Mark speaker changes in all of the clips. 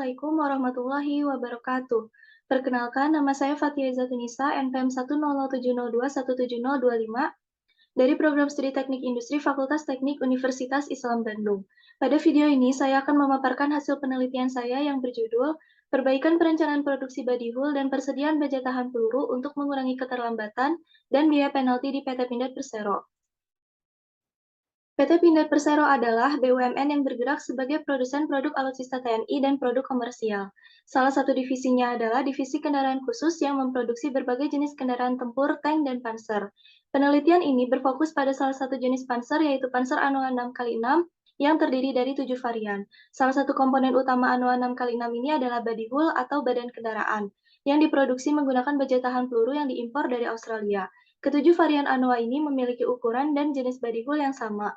Speaker 1: Assalamualaikum warahmatullahi wabarakatuh. Perkenalkan, nama saya Fathia Zatunisa, NPM 10702170025 dari Program Studi Teknik Industri Fakultas Teknik Universitas Islam Bandung. Pada video ini, saya akan memaparkan hasil penelitian saya yang berjudul Perbaikan Perencanaan Produksi Badihul dan Persediaan Baja Tahan Peluru untuk Mengurangi Keterlambatan dan Biaya Penalti di PT Pindad Persero. PT Pindad Persero adalah BUMN yang bergerak sebagai produsen produk alutsista TNI dan produk komersial. Salah satu divisinya adalah Divisi Kendaraan Khusus yang memproduksi berbagai jenis kendaraan tempur, tank, dan panser. Penelitian ini berfokus pada salah satu jenis panser, yaitu Panser Anoa 6x6 yang terdiri dari 7 varian. Salah satu komponen utama Anoa 6x6 ini adalah badihul atau badan kendaraan, yang diproduksi menggunakan baja tahan peluru yang diimpor dari Australia. Ketujuh varian Anoa ini memiliki ukuran dan jenis badihul yang sama.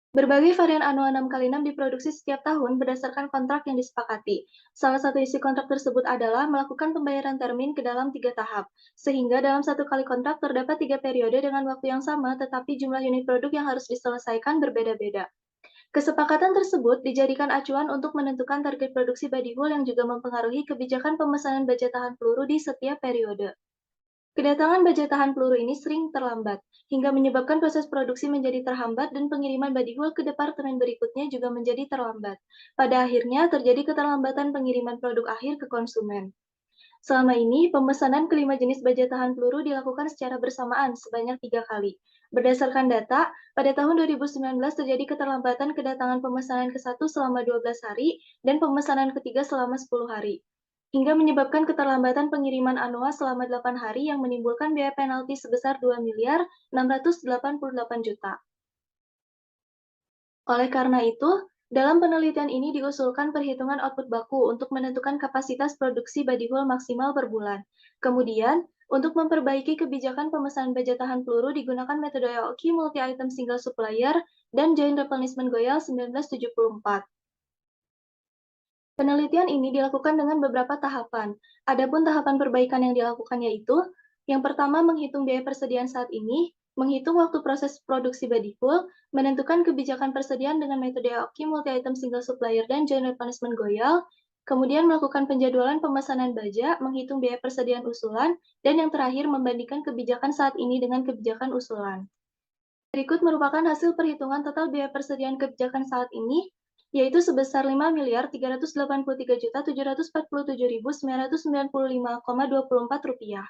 Speaker 1: Berbagai varian Anoa 6x6 diproduksi setiap tahun berdasarkan kontrak yang disepakati. Salah satu isi kontrak tersebut adalah melakukan pembayaran termin ke dalam 3 tahap, sehingga dalam satu kali kontrak terdapat 3 periode dengan waktu yang sama, tetapi jumlah unit produk yang harus diselesaikan berbeda-beda. Kesepakatan tersebut dijadikan acuan untuk menentukan target produksi badihul yang juga mempengaruhi kebijakan pemesanan baja tahan peluru di setiap periode. Kedatangan baja tahan peluru ini sering terlambat, hingga menyebabkan proses produksi menjadi terhambat dan pengiriman badihul ke departemen berikutnya juga menjadi terlambat. Pada akhirnya, terjadi keterlambatan pengiriman produk akhir ke konsumen. Selama ini, pemesanan kelima jenis baja tahan peluru dilakukan secara bersamaan sebanyak 3 kali. Berdasarkan data, pada tahun 2019 terjadi keterlambatan kedatangan pemesanan ke-1 selama 12 hari dan pemesanan ketiga selama 10 hari, hingga menyebabkan keterlambatan pengiriman Anoa selama 8 hari yang menimbulkan biaya penalti sebesar 2.688 juta. Oleh karena itu, dalam penelitian ini diusulkan perhitungan output baku untuk menentukan kapasitas produksi badihul maksimal per bulan. Kemudian, untuk memperbaiki kebijakan pemesanan baja tahan peluru digunakan metode AOKI Multi-Item Single Supplier dan Joint Replenishment Goyal 1974. Penelitian ini dilakukan dengan beberapa tahapan. Adapun tahapan perbaikan yang dilakukan yaitu, yang pertama menghitung biaya persediaan saat ini, menghitung waktu proses produksi badihul, menentukan kebijakan persediaan dengan metode AOKI Multi-Item Single Supplier dan Joint Replenishment Goyal, kemudian melakukan penjadwalan pemesanan baja, menghitung biaya persediaan usulan, dan yang terakhir membandingkan kebijakan saat ini dengan kebijakan usulan. Berikut merupakan hasil perhitungan total biaya persediaan kebijakan saat ini, yaitu sebesar Rp5.383.747.995,24.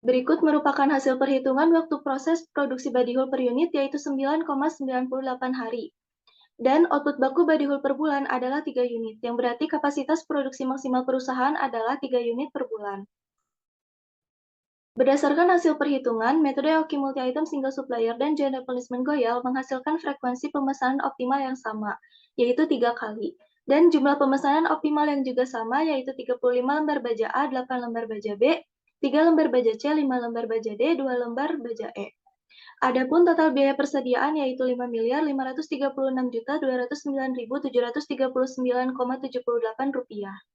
Speaker 1: Berikut merupakan hasil perhitungan waktu proses produksi badihul per unit, yaitu 9,98 hari. Dan output baku badihul per bulan adalah 3 unit, yang berarti kapasitas produksi maksimal perusahaan adalah 3 unit per bulan. Berdasarkan hasil perhitungan, metode AOKI Multi-Item Single Supplier dan Joint Replenishment Goyal menghasilkan frekuensi pemesanan optimal yang sama, yaitu 3 kali. Dan jumlah pemesanan optimal yang juga sama, yaitu 35 lembar baja A, 8 lembar baja B, 3 lembar baja C, 5 lembar baja D, 2 lembar baja E. Adapun total biaya persediaan yaitu Rp5.536.209.739,78.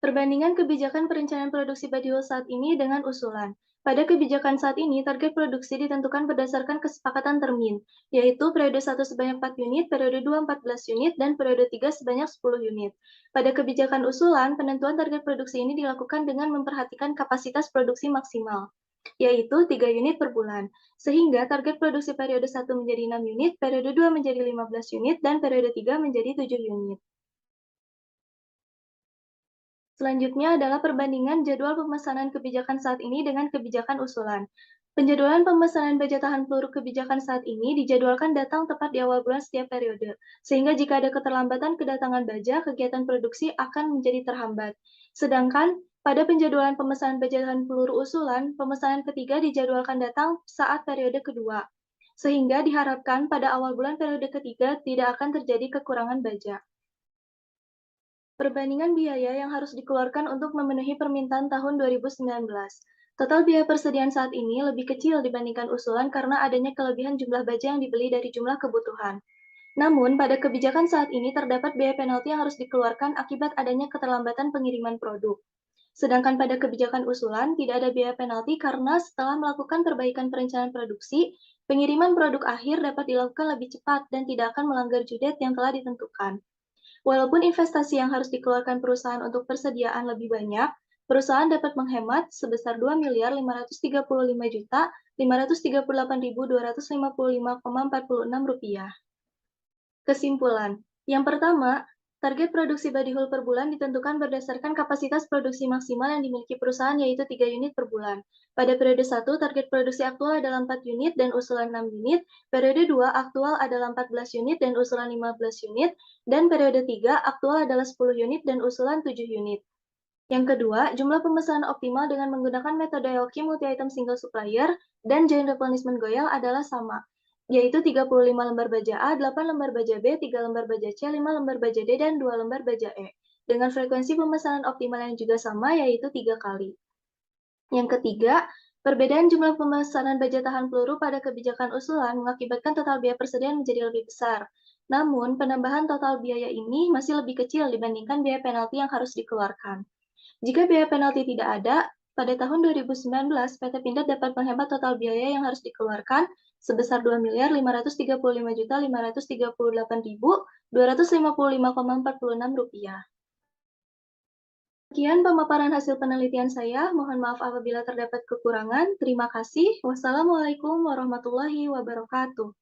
Speaker 1: Perbandingan kebijakan perencanaan produksi badihul saat ini dengan usulan. Pada kebijakan saat ini, target produksi ditentukan berdasarkan kesepakatan termin, yaitu periode 1 sebanyak 4 unit, periode 2 14 unit, dan periode 3 sebanyak 10 unit. Pada kebijakan usulan, penentuan target produksi ini dilakukan dengan memperhatikan kapasitas produksi maksimal, yaitu 3 unit per bulan, sehingga target produksi periode 1 menjadi 6 unit, periode 2 menjadi 15 unit, dan periode 3 menjadi 7 unit. Selanjutnya adalah perbandingan jadwal pemesanan kebijakan saat ini dengan kebijakan usulan. Penjadwalan pemesanan baja tahan peluru kebijakan saat ini dijadwalkan datang tepat di awal bulan setiap periode, sehingga jika ada keterlambatan kedatangan baja, kegiatan produksi akan menjadi terhambat. Sedangkan pada penjadwalan pemesanan baja tahan peluru usulan, pemesanan ketiga dijadwalkan datang saat periode kedua, sehingga diharapkan pada awal bulan periode ketiga tidak akan terjadi kekurangan baja. Perbandingan biaya yang harus dikeluarkan untuk memenuhi permintaan tahun 2019. Total biaya persediaan saat ini lebih kecil dibandingkan usulan karena adanya kelebihan jumlah baja yang dibeli dari jumlah kebutuhan. Namun, pada kebijakan saat ini terdapat biaya penalti yang harus dikeluarkan akibat adanya keterlambatan pengiriman produk. Sedangkan pada kebijakan usulan, tidak ada biaya penalti karena setelah melakukan perbaikan perencanaan produksi, Pengiriman produk akhir dapat dilakukan lebih cepat dan tidak akan melanggar judet yang telah ditentukan. Walaupun investasi yang harus dikeluarkan perusahaan untuk persediaan lebih banyak, perusahaan dapat menghemat sebesar 2.535.538.255,46 rupiah. Kesimpulan, yang pertama, target produksi badihul per bulan ditentukan berdasarkan kapasitas produksi maksimal yang dimiliki perusahaan yaitu 3 unit per bulan. Pada periode 1, target produksi aktual adalah 4 unit dan usulan 6 unit, periode 2 aktual adalah 14 unit dan usulan 15 unit, dan periode 3 aktual adalah 10 unit dan usulan 7 unit. Yang kedua, jumlah pemesanan optimal dengan menggunakan metode Aoki multi-item single supplier dan joint replenishment Goyal adalah sama, yaitu 35 lembar baja A, 8 lembar baja B, 3 lembar baja C, 5 lembar baja D, dan 2 lembar baja E, dengan frekuensi pemesanan optimal yang juga sama, yaitu 3 kali. Yang ketiga, perbedaan jumlah pemesanan baja tahan peluru pada kebijakan usulan mengakibatkan total biaya persediaan menjadi lebih besar. Namun, penambahan total biaya ini masih lebih kecil dibandingkan biaya penalti yang harus dikeluarkan. Jika biaya penalti tidak ada, pada tahun 2019 PT Pindad dapat menghemat total biaya yang harus dikeluarkan sebesar Rp2.535.538.255,46. Sekian pemaparan hasil penelitian saya. Mohon maaf apabila terdapat kekurangan. Terima kasih. Wassalamualaikum warahmatullahi wabarakatuh.